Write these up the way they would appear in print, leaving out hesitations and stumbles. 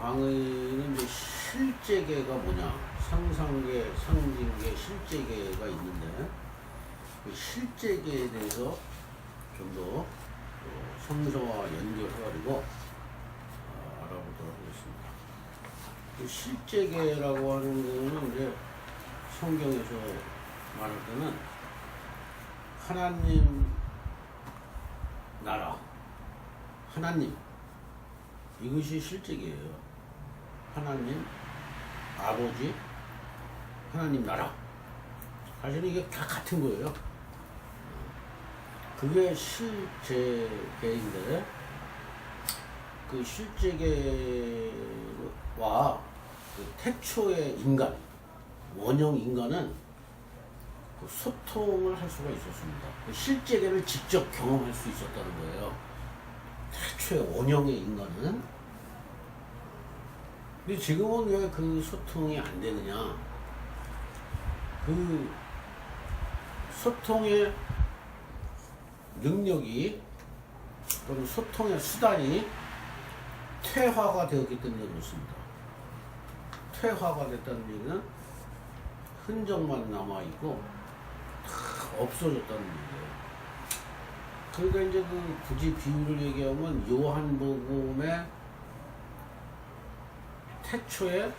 강의는 이제 실제계가 뭐냐, 상상계, 상징계, 실제계가 있는데 그 실제계에 대해서 좀 더 성서와 연결해가지고 알아보도록 하겠습니다. 그 실제계라고 하는 거는 이제 성경에서 말할 때는 하나님 나라, 하나님, 이것이 실제계예요. 하나님 아버지, 하나님 나라. 사실은 이게 다 같은 거예요. 그게 실제계인데, 그 실제계와 그 태초의 인간, 원형 인간은 그 소통을 할 수가 있었습니다. 그 실제계를 직접 경험할 수 있었다는 거예요. 태초의 원형의 인간은. 근데 지금은 왜 그 소통이 안 되느냐? 그 소통의 능력이 또는 소통의 수단이 퇴화가 되었기 때문에 그렇습니다. 퇴화가 됐다는 얘기는 흔적만 남아있고 다 없어졌다는 얘기예요. 그러니까 이제 그 굳이 비유를 얘기하면 요한복음의 태초에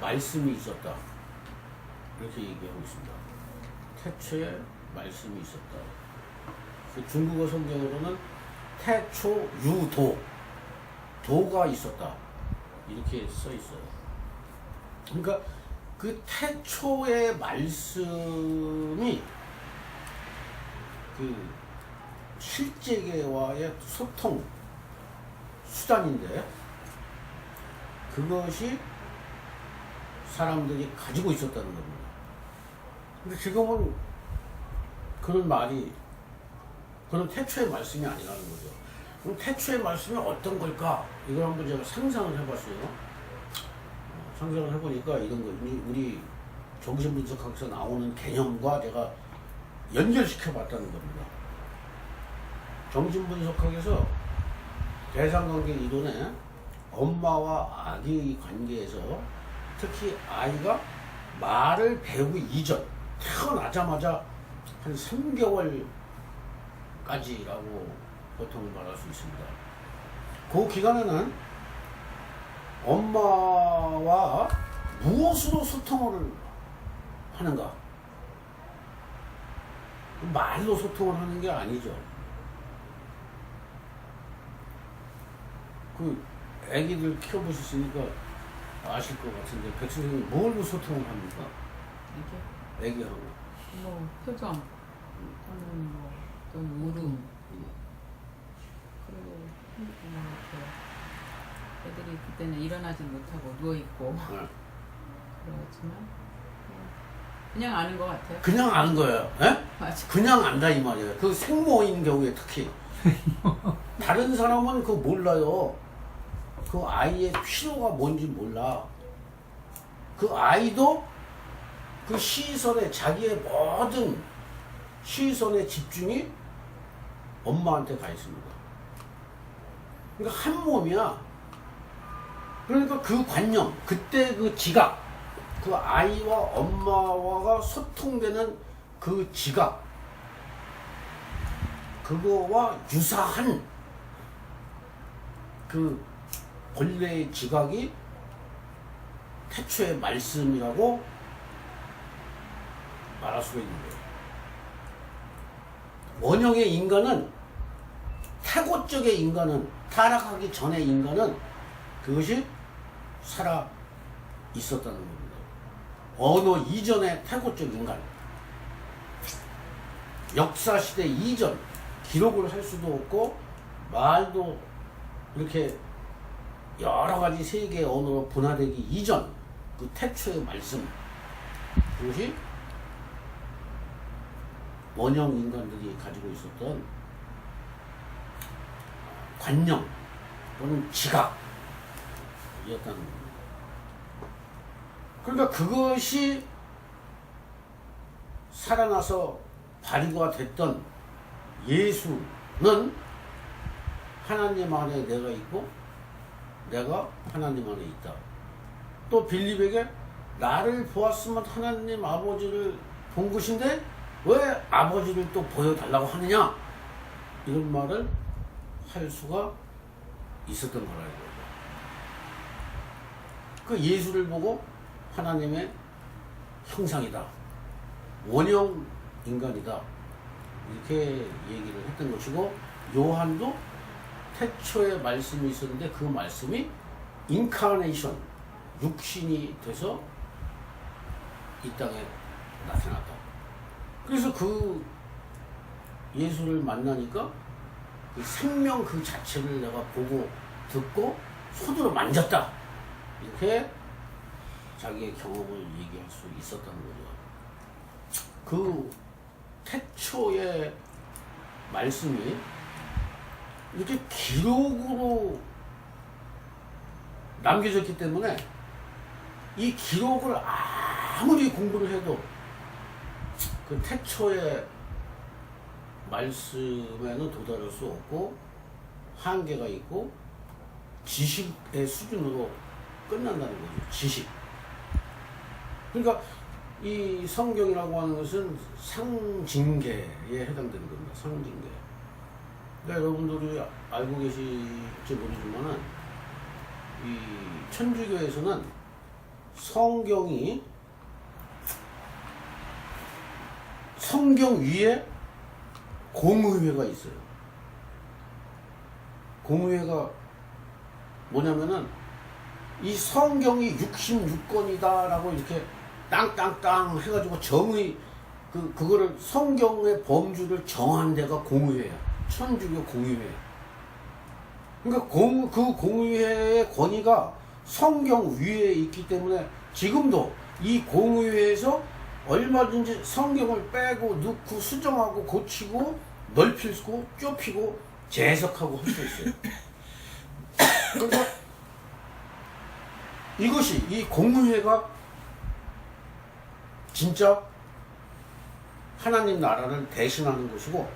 말씀이 있었다, 이렇게 얘기하고 있습니다. 태초에 말씀이 있었다. 그 중국어 성경으로는 태초 유도, 도가 있었다, 이렇게 써 있어요. 그러니까 그 태초의 말씀이 그 실제계와의 소통 수단인데, 그것이 사람들이 가지고 있었다는 겁니다. 근데 지금은 그런 말이, 그런 태초의 말씀이 아니라는 거죠. 그럼 태초의 말씀이 어떤 걸까? 이걸 한번 제가 상상을 해봤어요. 상상을 해보니까 이런 거, 우리 정신분석학에서 나오는 개념과 제가 연결시켜 봤다는 겁니다. 정신분석학에서 대상관계 이론에 엄마와 아기의 관계에서 특히 아이가 말을 배우기 이전, 태어나자마자 한 3개월까지라고 보통 말할 수 있습니다. 그 기간에는 엄마와 무엇으로 소통을 하는가? 말로 소통을 하는 게 아니죠. 그 애기들 키워보셨으니까 아실 것 같은데, 백 선생님 뭘로 소통을 합니까? 애기하고 뭐 표정 또는 뭐 또는 울음, 그리고 뭐 이렇게 애들이 그때는 일어나지 못하고 누워 있고 그렇지만 그냥 아는 것 같아요. 그냥 아는 거예요. 에? 맞아. 그냥 안다 이 말이에요. 그 생모인 경우에 특히 다른 사람은 그거 몰라요. 그 아이의 필요가 뭔지 몰라. 그 아이도 그 시선에, 자기의 모든 시선의 집중이 엄마한테 가 있습니다. 그러니까 한 몸이야. 그러니까 그 관념, 그때 그 지각, 그 아이와 엄마와 소통되는 그 지각, 그거와 유사한 그 본래의 지각이 태초의 말씀이라고 말할 수가 있는 거예요. 원형의 인간은, 태고적의 인간은, 타락하기 전의 인간은 그것이 살아 있었다는 겁니다. 언어 이전의 태고적 인간, 역사시대 이전, 기록을 할 수도 없고 말도 이렇게 여러 가지 세계의 언어로 분화되기 이전 그 태초의 말씀, 그것이 원형 인간들이 가지고 있었던 관념 또는 지각이었다는 겁니다. 그러니까 그것이 살아나서 발휘가 됐던 예수는 하나님 안에 내가 있고 내가 하나님 안에 있다. 또 빌립에게 나를 보았으면 하나님 아버지를 본 것인데 왜 아버지를 또 보여달라고 하느냐, 이런 말을 할 수가 있었던 거라 이거죠. 그 예수를 보고 하나님의 형상이다, 원형 인간이다, 이렇게 얘기를 했던 것이고, 요한도 태초에 말씀이 있었는데 그 말씀이 인카네이션, 육신이 돼서 이 땅에 나타났다. 그래서 그 예수를 만나니까 그 생명 그 자체를 내가 보고 듣고 손으로 만졌다, 이렇게 자기의 경험을 얘기할 수 있었다는 거죠. 그 태초의 말씀이 이렇게 기록으로 남겨졌기 때문에 이 기록을 아무리 공부를 해도 그 태초의 말씀에는 도달할 수 없고 한계가 있고 지식의 수준으로 끝난다는 거죠. 지식. 그러니까 이 성경이라고 하는 것은 상징계에 해당되는 겁니다. 상징계. 그러니까 여러분들이 알고 계실지 모르지만은 이 천주교에서는 성경이 성경 위에 공의회가 있어요. 공의회가 뭐냐면은 이 성경이 66권이다라고 이렇게 땅땅땅 해가지고 정의 그거를 성경의 범주를 정한 데가 공의회야. 천주교 공의회. 그러니까 그 공의회의 권위가 성경 위에 있기 때문에 지금도 이 공의회에서 얼마든지 성경을 빼고 넣고 수정하고 고치고 넓히고 좁히고 재해석하고 할 수 있어요. 그러니까 이것이, 이 공의회가 진짜 하나님 나라를 대신하는 것이고,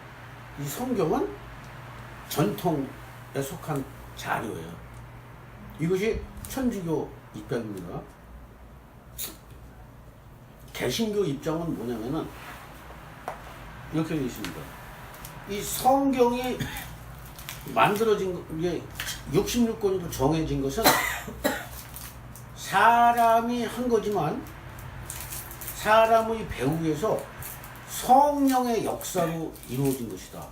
이 성경은 전통에 속한 자료예요. 이것이 천주교 입장입니다. 개신교 입장은 뭐냐면은 이렇게 되어 있습니다. 이 성경이 만들어진 게 66권으로 정해진 것은 사람이 한 거지만 사람의 배후에서 성령의 역사로 이루어진 것이다.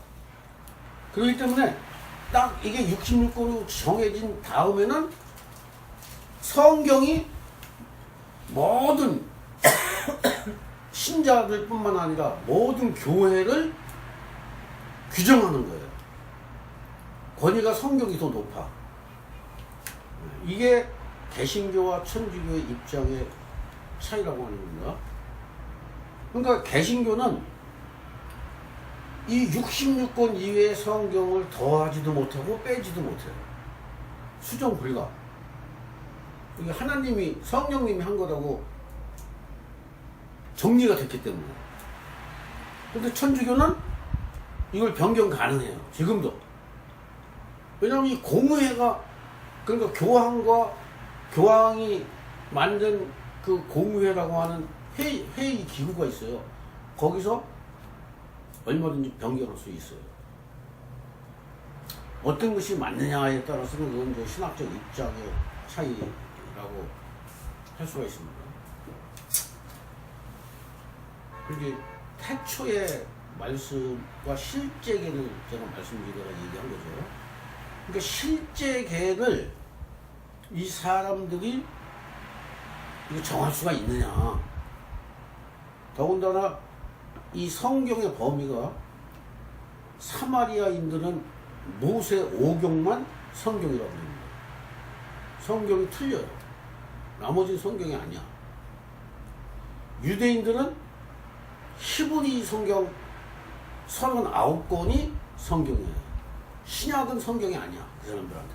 그렇기 때문에 딱 이게 66권으로 정해진 다음에는 성경이 모든 신자들 뿐만 아니라 모든 교회를 규정하는 거예요. 권위가 성경이 더 높아. 이게 개신교와 천주교의 입장의 차이라고 하는 겁니다. 그러니까 개신교는 이 66권 이외의 성경을 더하지도 못하고 빼지도 못해요. 수정 불가. 이게 하나님이, 성령님이 한 거라고 정리가 됐기 때문에. 근데 천주교는 이걸 변경 가능해요. 지금도. 왜냐하면 이 공의회가, 그러니까 교황이 만든 그 공의회라고 하는 회의 기구가 있어요. 거기서 얼마든지 변경할 수 있어요. 어떤 것이 맞느냐에 따라서는 그건 이제 신학적 입장의 차이라고 할 수가 있습니다. 그게 태초의 말씀과 실제계를 제가 말씀드리다가 얘기한 거죠. 그러니까 실제계를 이 사람들이 이거 정할 수가 있느냐. 더군다나 이 성경의 범위가 사마리아인들은 모세 오경만 성경이라고 합니다. 성경이 틀려요. 나머지는 성경이 아니야. 유대인들은 히브리 성경 39권이 성경이에요. 신약은 성경이 아니야. 그 사람들한테.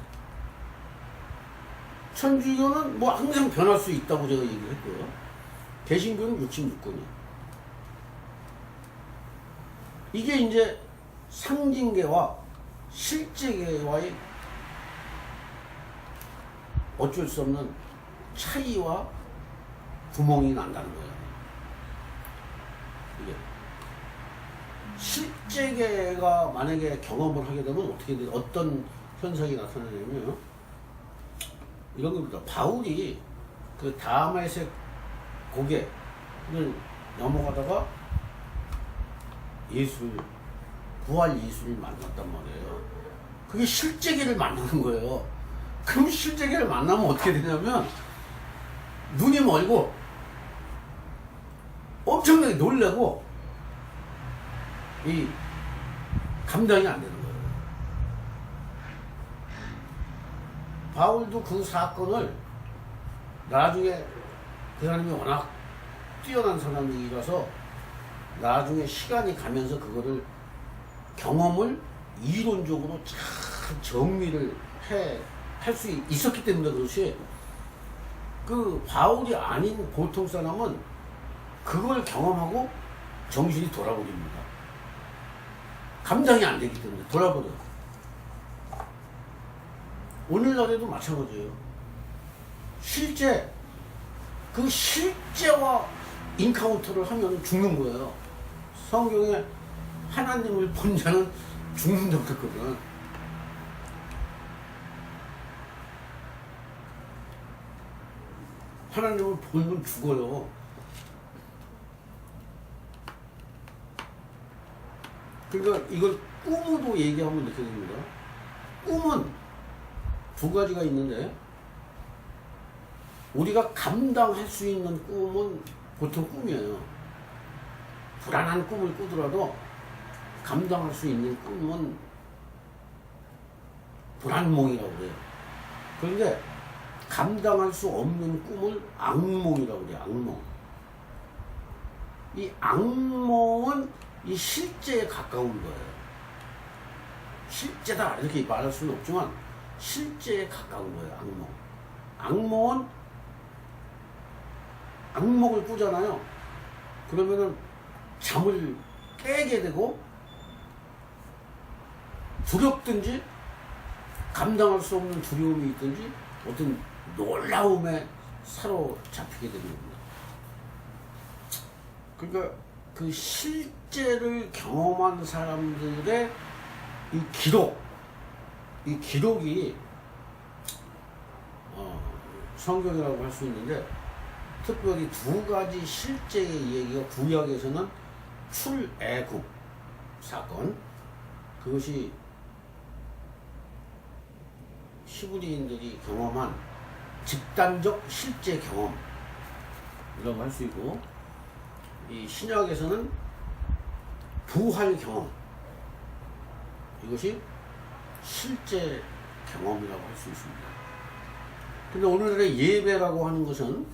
천주교는 뭐 항상 변할 수 있다고 제가 얘기를 했고요. 개신교는 66권이에요. 이게 이제 상징계와 실제계와의 어쩔 수 없는 차이와 구멍이 난다는 거예요. 이게 실제계가 만약에 경험을 하게 되면 어떻게 돼? 어떤 현상이 나타나냐면 이런 겁니다. 바울이 그 다메섹 고개를 넘어가다가 부활 예수를 만났단 말이에요. 그게 실제계를 만나는 거예요. 그럼 실제계를 만나면 어떻게 되냐면 눈이 멀고 엄청나게 놀라고 이 감당이 안 되는 거예요. 바울도 그 사건을 나중에 그 사람이 워낙 뛰어난 사람이라서 나중에 시간이 가면서 그거를 경험을 이론적으로 잘 정리를 할 수 있었기 때문에 그렇지, 그 바울이 아닌 보통 사람은 그걸 경험하고 정신이 돌아버립니다. 감당이 안 되기 때문에 돌아버려요. 오늘날에도 마찬가지예요. 그 실제와 인카운터를 하면 죽는 거예요. 성경에 하나님을 본 자는 죽는다고 그랬거든. 하나님을 보면 죽어요. 그러니까 이걸 꿈으로 얘기하면 이렇게 됩니다. 꿈은 두 가지가 있는데, 우리가 감당할 수 있는 꿈은 보통 꿈이에요. 불안한 꿈을 꾸더라도 감당할 수 있는 꿈은 불안몽이라고 그래요. 그런데 감당할 수 없는 꿈을 악몽이라고 그래요. 악몽. 이 악몽은 이 실제에 가까운 거예요. 실제다 이렇게 말할 수는 없지만 실제에 가까운 거예요. 악몽. 악몽은 악몽을 꾸잖아요. 그러면은 잠을 깨게 되고 두렵든지 감당할 수 없는 두려움이 있든지 어떤 놀라움에 사로잡히게 되는 겁니다. 그러니까 그 실제를 경험한 사람들의 이 기록이 성경이라고 할 수 있는데, 특별히 두 가지 실제의 얘기가 구약에서는 출애굽 사건, 그것이 히브리인들이 경험한 집단적 실제 경험이라고 할 수 있고, 이 신약에서는 부활 경험, 이것이 실제 경험이라고 할 수 있습니다. 근데 오늘날의 예배라고 하는 것은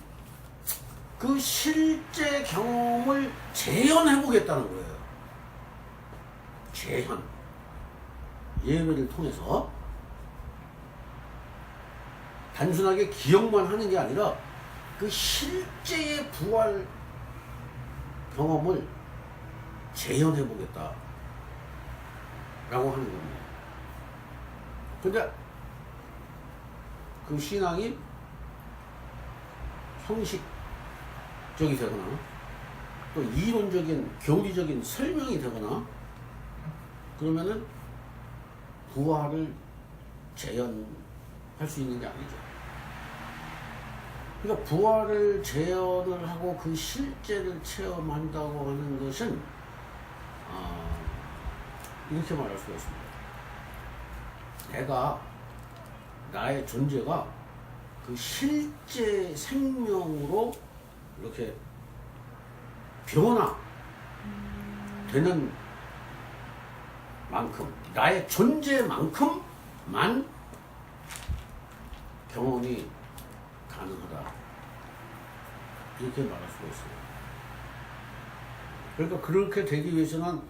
그 실제 경험을 재현해 보겠다는 거예요. 재현. 예배를 통해서 단순하게 기억만 하는 게 아니라 그 실제의 부활 경험을 재현해 보겠다 라고 하는 겁니다. 근데 그 신앙이 형식적이 되거나 또 이론적인 교리적인 설명이 되거나 그러면은 부활을 재현할 수 있는 게 아니죠. 그러니까 부활을 재현을 하고 그 실제를 체험한다고 하는 것은 이렇게 말할 수가 있습니다. 나의 존재가 그 실제 생명으로 이렇게 변화되는 만큼, 나의 존재만큼만 경험이 가능하다, 이렇게 말할 수가 있어요. 그러니까 그렇게 되기 위해서는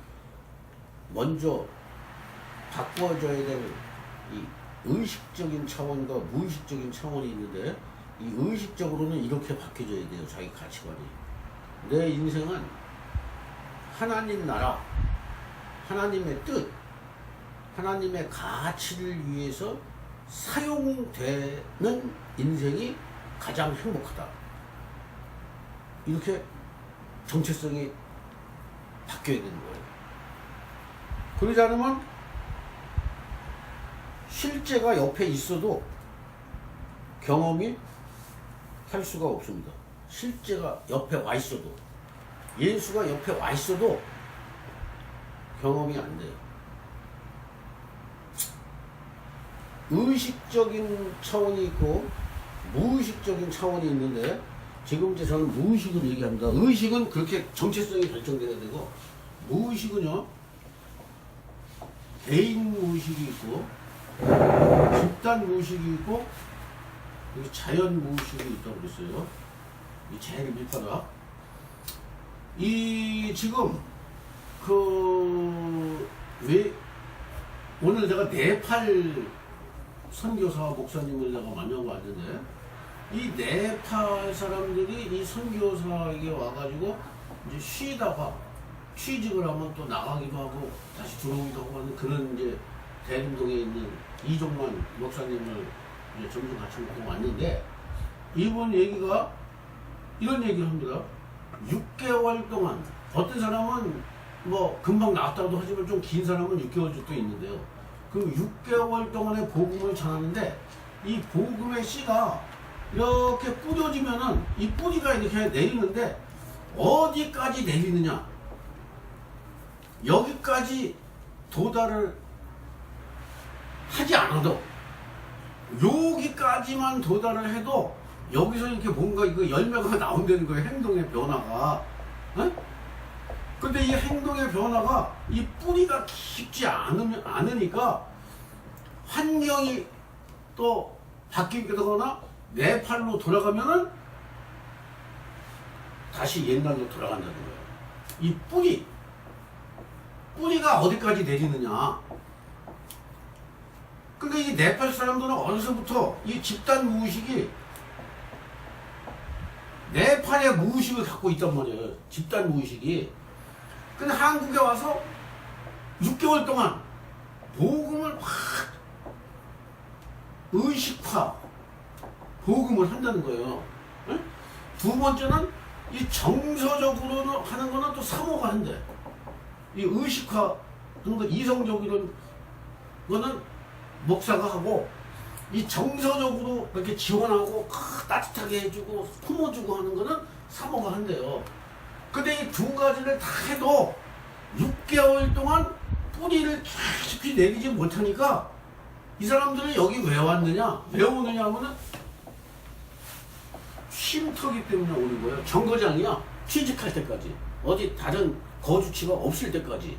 먼저 바꿔줘야 될 이 의식적인 차원과 무의식적인 차원이 있는데, 이 의식적으로는 이렇게 바뀌어져야 돼요. 자기 가치관이. 내 인생은 하나님 나라, 하나님의 뜻, 하나님의 가치를 위해서 사용되는 인생이 가장 행복하다. 이렇게 정체성이 바뀌어야 되는 거예요. 그러지 않으면 실제가 옆에 있어도 경험이 할 수가 없습니다. 실제가 옆에 와 있어도, 예수가 옆에 와 있어도 경험이 안 돼요. 의식적인 차원이 있고 무의식적인 차원이 있는데, 지금 이제 저는 무의식을 얘기합니다. 의식은 그렇게 정체성이 결정돼야 되고, 무의식은요, 개인 무의식이 있고, 집단 무의식이 있고, 여기 자연 무의식이 있다고 그랬어요. 이 제일 밑바닥. 이 지금 왜 오늘 제가 네팔 선교사 목사님을 내가 만나고 왔는데, 이 네팔 사람들이 이 선교사에게 와가지고 이제 쉬다가 취직을 하면 또 나가기도 하고 다시 들어오기도 하고 하는 그런 이제 대림동에 있는 이종만 목사님을 이제 점심 같이 먹고 왔는데, 이분 얘기가 이런 얘기를 합니다. 6개월 동안, 어떤 사람은 뭐 금방 나왔다고도 하지만 좀 긴 사람은 6개월도 있는데요. 그 6개월 동안의 복음을 전하는데, 이 복음의 씨가 이렇게 뿌려지면은 이 뿌리가 이렇게 내리는데, 어디까지 내리느냐, 여기까지 도달을 하지 않아도, 여기까지만 도달을 해도 여기서 이렇게 뭔가 이거 열매가 나온다는 거예요. 행동의 변화가. 근데 이 행동의 변화가 이 뿌리가 깊지 않으니까 환경이 또 바뀌거나 네팔로 돌아가면은 다시 옛날로 돌아간다는 거예요. 이 뿌리가 어디까지 내리느냐. 그러니까 이 네팔 사람들은 어디서부터 이 집단 무의식이, 네팔의 무의식을 갖고 있단 말이에요. 집단 무의식이. 근데 한국에 와서 6개월 동안 복음을 확 의식화, 복음을 한다는 거예요. 응? 두 번째는 이 정서적으로 하는 거는 또 사모가 한대. 이 의식화 하는 거, 이성적인 거는 목사가 하고, 이 정서적으로 이렇게 지원하고 따뜻하게 해주고 품어주고 하는 거는 사모가 한대요. 근데 이 두 가지를 다 해도 6개월 동안 뿌리를 깊이 내리지 못하니까, 이 사람들은 여기 왜 왔느냐, 왜 오느냐 하면은 쉼터기 때문에 오는 거예요. 정거장이야. 취직할 때까지, 어디 다른 거주지가 없을 때까지.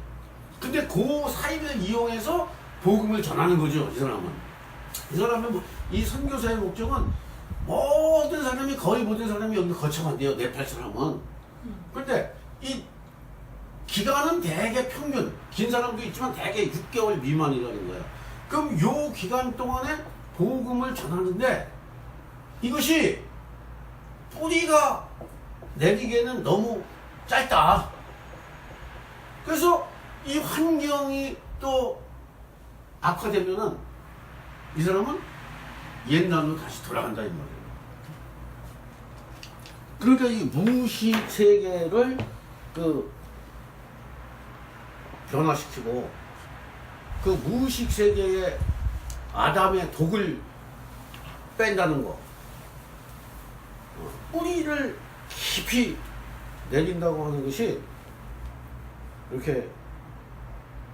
근데 그 사이를 이용해서 복음을 전하는 거죠. 이 사람은 뭐, 이 선교사의 목적은 모든 사람이, 거의 모든 사람이 여기 거쳐간대요. 네팔 사람은. 근데 이 기간은 대개 평균, 긴 사람도 있지만 대개 6개월 미만이라는 거예요. 그럼 요 기간 동안에 복음을 전하는데, 이것이 뿌리가 내리기에는 너무 짧다. 그래서 이 환경이 또 악화되면은 이 사람은 옛날로 다시 돌아간다 이 말이에요. 그러니까 이 무의식 세계를 변화시키고, 그 무의식 세계에 아담의 독을 뺀다는 거, 뿌리를 깊이 내린다고 하는 것이 이렇게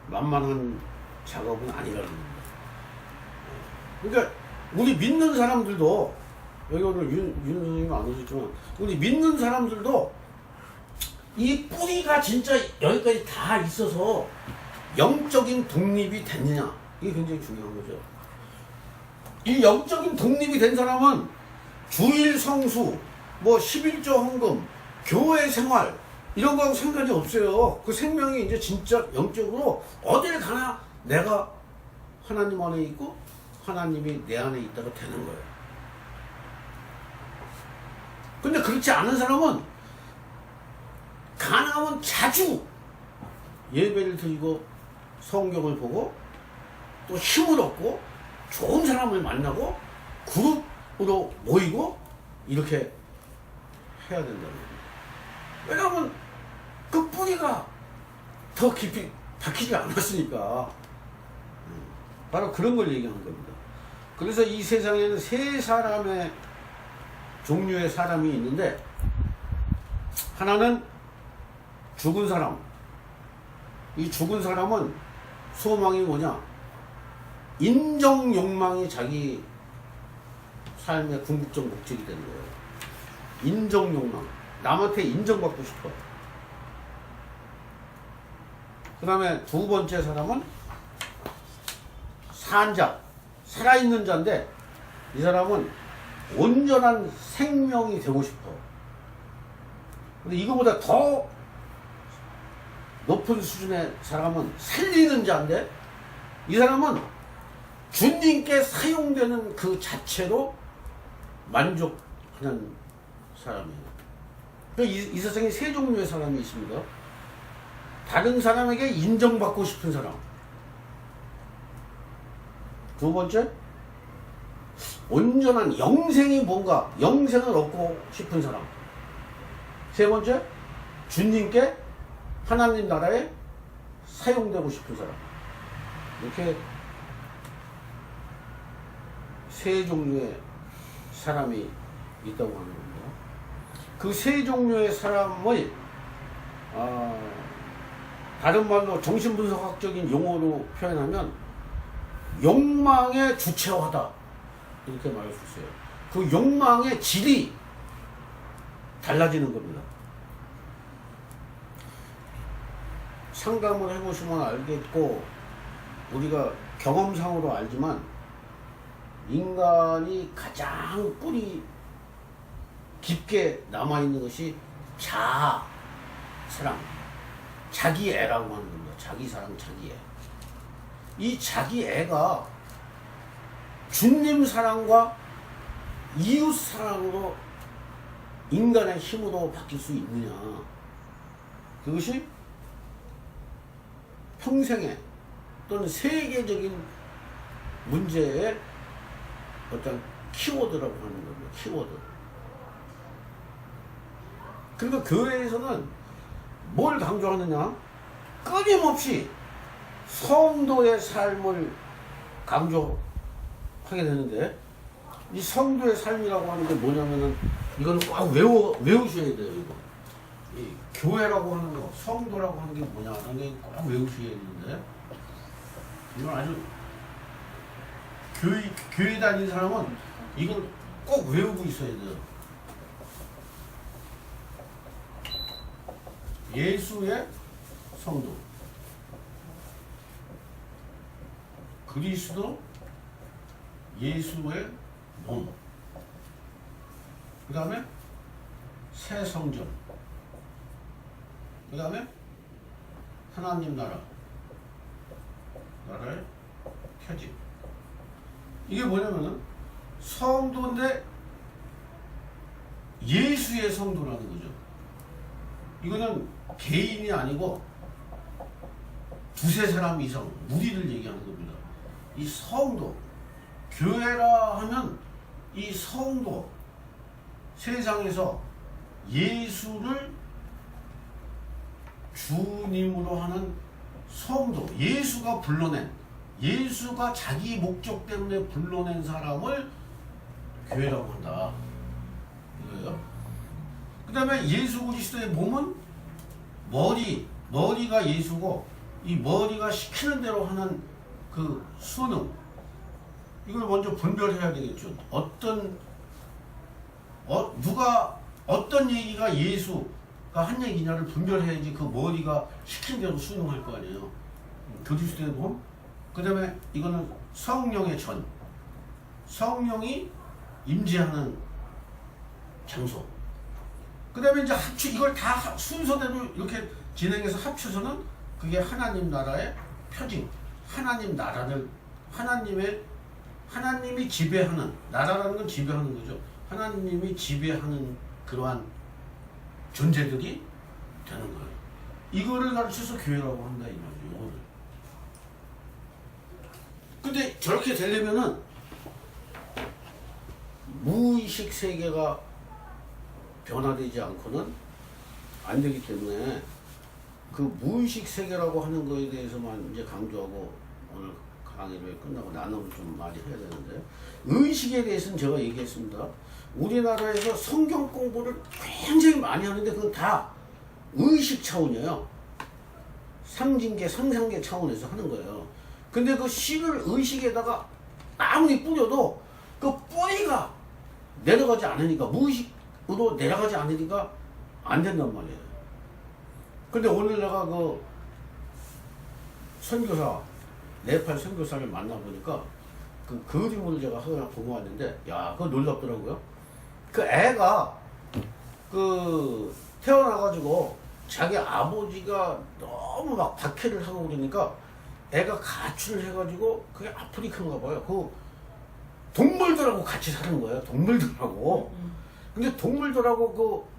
만만한 작업은 아니라는 겁니다. 그러니까 우리 믿는 사람들도, 여기 오늘 윤 선생님 안 오셨지만, 우리 믿는 사람들도 이 뿌리가 진짜 여기까지 다 있어서 영적인 독립이 됐느냐, 이게 굉장히 중요한 거죠. 이 영적인 독립이 된 사람은 주일 성수, 뭐 11조 헌금, 교회 생활, 이런 거하고 상관이 없어요. 그 생명이 이제 진짜 영적으로 어딜 가나 내가 하나님 안에 있고 하나님이 내 안에 있다가 되는 거예요. 근데 그렇지 않은 사람은 가능하면 자주 예배를 드리고 성경을 보고 또 힘을 얻고 좋은 사람을 만나고 그룹으로 모이고 이렇게 해야 된다는 거예요. 왜냐하면 그 뿌리가 더 깊이 박히지 않았으니까. 바로 그런 걸 얘기하는 겁니다. 그래서 이 세상에는 세 사람의 종류의 사람이 있는데, 하나는 죽은 사람. 이 죽은 사람은 소망이 뭐냐? 인정 욕망이 자기 삶의 궁극적 목적이 되는 거예요. 인정 욕망. 남한테 인정받고 싶어. 그 다음에 두 번째 사람은 산자. 살아있는 자인데, 이 사람은 온전한 생명이 되고 싶어. 근데 이거보다 더 높은 수준의 사람은 살리는 자인데, 이 사람은 주님께 사용되는 그 자체로 만족하는 사람이에요. 이 세상에 세 종류의 사람이 있습니다. 다른 사람에게 인정받고 싶은 사람. 두 번째, 온전한 영생이 뭔가, 영생을 얻고 싶은 사람. 세 번째, 주님께 하나님 나라에 사용되고 싶은 사람. 이렇게 세 종류의 사람이 있다고 하는 겁니다. 그 세 종류의 사람을 다른 말로 정신분석학적인 용어로 표현하면 욕망의 주체화다, 이렇게 말할 수 있어요. 그 욕망의 질이 달라지는 겁니다. 상담을 해보시면 알겠고, 우리가 경험상으로 알지만 인간이 가장 뿌리 깊게 남아있는 것이 자아, 사랑, 자기애라고 하는 겁니다. 자기 사랑, 자기애. 이 자기애가 주님 사랑과 이웃 사랑으로 인간의 힘으로 바뀔 수 있느냐. 그것이 평생의 또는 세계적인 문제의 어떤 키워드라고 하는 겁니다. 키워드. 그러니까 교회에서는 뭘 강조하느냐? 끊임없이 성도의 삶을 강조하게 되는데, 이 성도의 삶이라고 하는 게 뭐냐면은, 이건 꼭 외우셔야 돼요, 이거. 이 교회라고 하는 거, 성도라고 하는 게 뭐냐는 게 꼭 외우셔야 되는데, 이건 아주 교회 다니는 사람은 이걸 꼭 외우고 있어야 돼요. 예수의 성도, 그리스도 예수의 몸, 그 다음에 새 성전, 그 다음에 하나님 나라의 켜짐. 이게 뭐냐면은 성도인데 예수의 성도라는 거죠. 이거는 개인이 아니고 두세 사람 이상, 무리를 얘기하는 겁니다. 이 성도, 교회라 하면 이 성도, 세상에서 예수를 주님으로 하는 성도, 예수가 불러낸, 예수가 자기 목적 때문에 불러낸 사람을 교회라고 한다, 이거예요. 그 다음에 예수 그리스도의 몸은 머리가 예수고, 이 머리가 시키는 대로 하는 그 수능, 이걸 먼저 분별해야 되겠죠. 누가 어떤 얘기가 예수가 한 얘기냐를 분별해야지 그 머리가 시킨 대로 수능할 거 아니에요. 그리스도의 몸, 그 다음에 이거는 성령의 전, 성령이 임재하는 장소, 그 다음에 이제 이걸 다 순서대로 이렇게 진행해서 합쳐서는 그게 하나님 나라의 표징, 하나님 나라를, 하나님이 지배하는, 나라라는 건 지배하는 거죠. 하나님이 지배하는 그러한 존재들이 되는 거예요. 이거를 가르쳐서 교회라고 한다, 이 말이에요. 근데 저렇게 되려면은 무의식 세계가 변화되지 않고는 안 되기 때문에 그 무의식 세계라고 하는 거에 대해서만 이제 강조하고 오늘 강의를 끝나고 나눔을 좀 많이 해야 되는데, 의식에 대해서는 제가 얘기했습니다. 우리나라에서 성경 공부를 굉장히 많이 하는데 그건 다 의식 차원이에요. 상징계, 상상계 차원에서 하는 거예요. 근데 그 씨를 의식에다가 아무리 뿌려도 그 뿌리가 내려가지 않으니까, 무의식으로 내려가지 않으니까 안 된단 말이에요. 근데 오늘 내가 그 선교사, 네팔 선교사를 만나보니까 그 그림을 제가 하나 보고 왔는데, 야, 그거 놀랍더라고요. 그 애가 그 태어나가지고 자기 아버지가 너무 막 박해를 하고 그러니까 애가 가출을 해가지고 그게 아프리카인가 봐요. 그 동물들하고 같이 사는 거예요. 동물들하고. 근데 동물들하고 그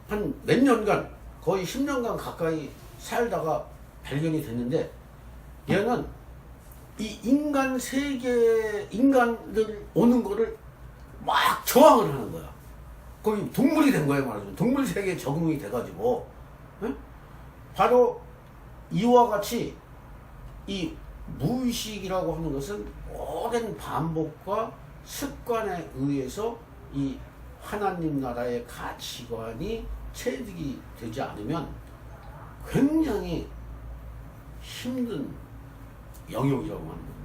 한 몇 년간, 거의 10년간 가까이 살다가 발견이 됐는데, 얘는 이 인간 세계, 인간들 오는 거를 막 저항을 하는 거야. 거기 동물이 된 거예요, 말하자면. 동물 세계에 적응이 돼가지고. 응? 바로 이와 같이 이 무의식이라고 하는 것은 오랜 반복과 습관에 의해서 이 하나님 나라의 가치관이 체득이 되지 않으면 굉장히 힘든 영역이라고 하는 거예요.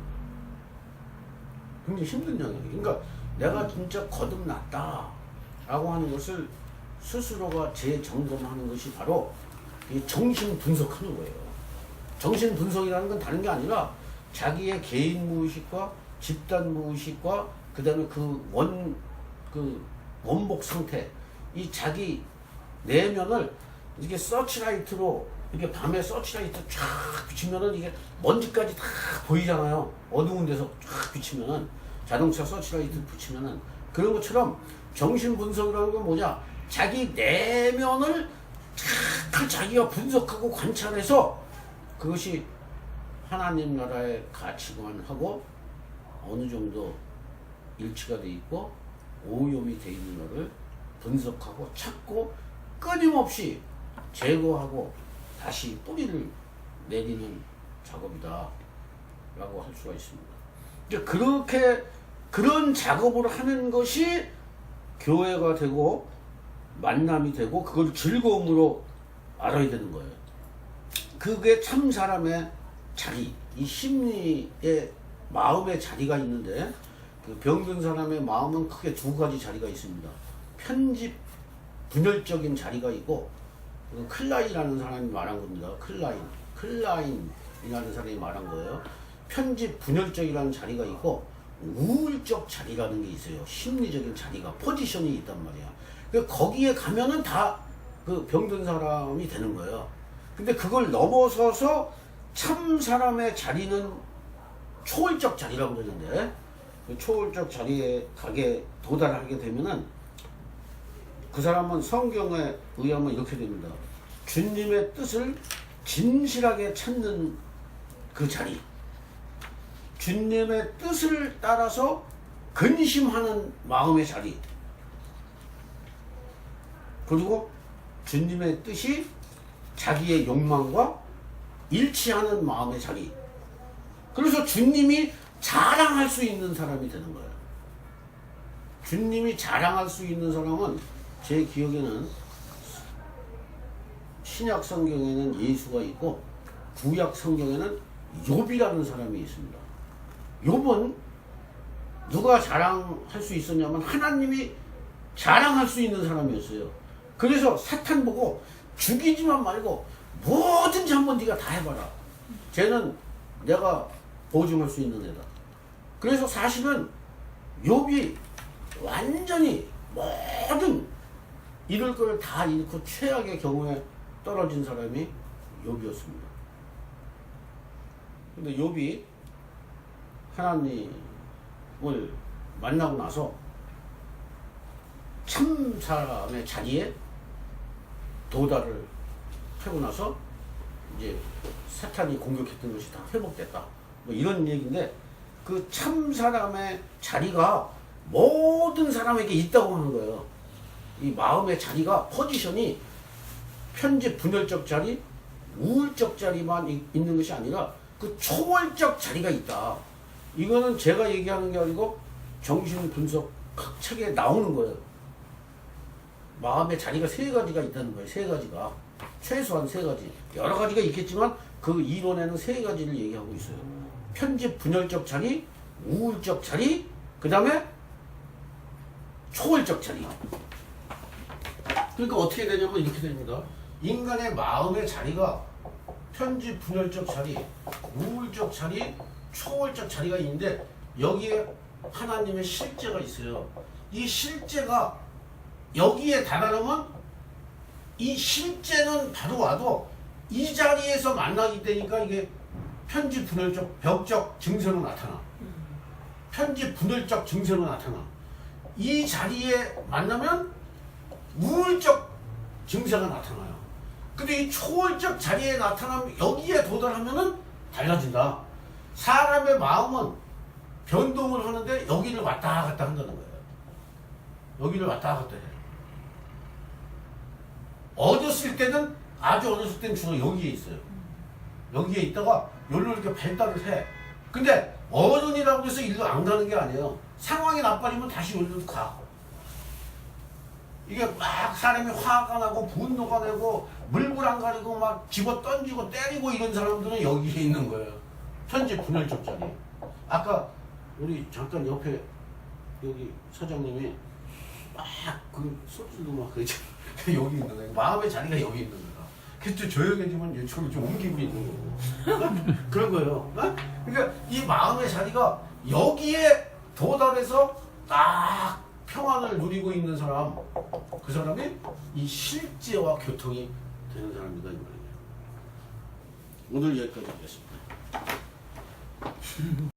굉장히 힘든 영역이에요. 그러니까 내가 진짜 거듭났다 라고 하는 것을 스스로가 재점검하는 것이 바로 이 정신 분석하는 거예요. 정신 분석이라는 건 다른 게 아니라 자기의 개인 무의식과 집단 무의식과 그 다음에 그 원복 상태, 이 자기 내면을 이렇게 서치라이트로, 이렇게 밤에 서치라이트 쫙 비치면은 이게 먼지까지 다 보이잖아요. 어두운 데서 쫙 비치면은, 자동차 서치라이트 붙이면은. 그런 것처럼 정신 분석이라는 건 뭐냐? 자기 내면을 잘 자기가 분석하고 관찰해서 그것이 하나님 나라의 가치관하고 어느 정도 일치가 돼 있고 오염이 돼 있는 것을 분석하고 찾고 끊임없이 제거하고 다시 뿌리를 내리는 작업이다 라고 할 수가 있습니다. 이제 그렇게 그런 작업을 하는 것이 교회가 되고 만남이 되고 그걸 즐거움으로 알아야 되는 거예요. 그게 참 사람의 자리, 이 심리의 마음의 자리가 있는데, 그 병든 사람의 마음은 크게 두 가지 자리가 있습니다. 편집, 분열적인 자리가 있고, 클라인이라는 사람이 말한 겁니다. 클라인이라는 사람이 말한 거예요. 편집, 분열적이라는 자리가 있고, 우울적 자리라는 게 있어요. 심리적인 자리가, 포지션이 있단 말이야. 거기에 가면은 다 그 병든 사람이 되는 거예요. 근데 그걸 넘어서서 참 사람의 자리는 초월적 자리라고 그러는데, 그 초월적 자리에 도달하게 되면은 그 사람은 성경에 의하면 이렇게 됩니다. 주님의 뜻을 진실하게 찾는 그 자리, 주님의 뜻을 따라서 근심하는 마음의 자리, 그리고 주님의 뜻이 자기의 욕망과 일치하는 마음의 자리. 그래서 주님이 자랑할 수 있는 사람이 되는 거예요. 주님이 자랑할 수 있는 사람은 제 기억에는 신약 성경에는 예수가 있고 구약 성경에는 욥이라는 사람이 있습니다. 욥은 누가 자랑할 수 있었냐면 하나님이 자랑할 수 있는 사람이었어요. 그래서 사탄 보고 죽이지만 말고 뭐든지 한번 네가 다 해봐라. 쟤는 내가 보증할 수 있는 애다. 그래서 사실은 욥이 완전히 모든 잃을 걸 다 잃고 최악의 경우에 떨어진 사람이 욥이었습니다. 근데 욥이 하나님을 만나고 나서 참 사람의 자리에 도달을 하고 나서 이제 사탄이 공격했던 것이 다 회복됐다. 뭐 이런 얘기인데, 그 참 사람의 자리가 모든 사람에게 있다고 하는 거예요. 이 마음의 자리가 포지션이 편집 분열적 자리, 우울적 자리만 있는 것이 아니라 그 초월적 자리가 있다. 이거는 제가 얘기하는 게 아니고 정신분석 각 책에 나오는 거예요. 마음의 자리가 세 가지가 있다는 거예요. 세 가지가. 최소한 세 가지. 여러 가지가 있겠지만 그 이론에는 세 가지를 얘기하고 있어요. 편집 분열적 자리, 우울적 자리, 그 다음에 초월적 자리. 그러니까 어떻게 되냐면 이렇게 됩니다. 인간의 마음의 자리가 편집 분열적 자리, 우울적 자리, 초월적 자리가 있는데 여기에 하나님의 실제가 있어요. 이 실제가 여기에 달하려면 이 실제는 바로 와도 이 자리에서 만나게 되니까 이게 편집 분열적 벽적 증세로 나타나. 편집 분열적 증세로 나타나. 이 자리에 만나면 우울적 증세가 나타나요. 근데 이 초월적 자리에 나타나면 여기에 도달하면은 달라진다. 사람의 마음은 변동을 하는데 여기를 왔다 갔다 한다는 거예요. 여기를 왔다 갔다 해요. 어렸을 때는 아주 어렸을 때는 주로 여기에 있어요. 여기에 있다가 여기로 이렇게 발달을 해. 근데 어른이라고 해서 일로 안 가는 게 아니에요. 상황이 나빠지면 다시 여기로 가. 이게 막 사람이 화가 나고 분노가 나고 물불 안 가리고 막 집어 던지고 때리고 이런 사람들은 여기에 있는 거예요. 편집 분열적 자리. 아까 우리 잠깐 옆에 여기 사장님이 막 그 소리도 막 그러죠. 여기 있는 거예요. 마음의 자리가 여기 있는 거다. 그래서 좀 조용해지면 이쪽으로 좀 옮기고 있는 거고. 그런 거예요. 어? 그러니까 이 마음의 자리가 여기에 도달해서 딱 평안을 누리고 있는 사람, 그 사람이 이 실제와 교통이 되는 사람이다 이 말이에요. 오늘 여기까지 하겠습니다.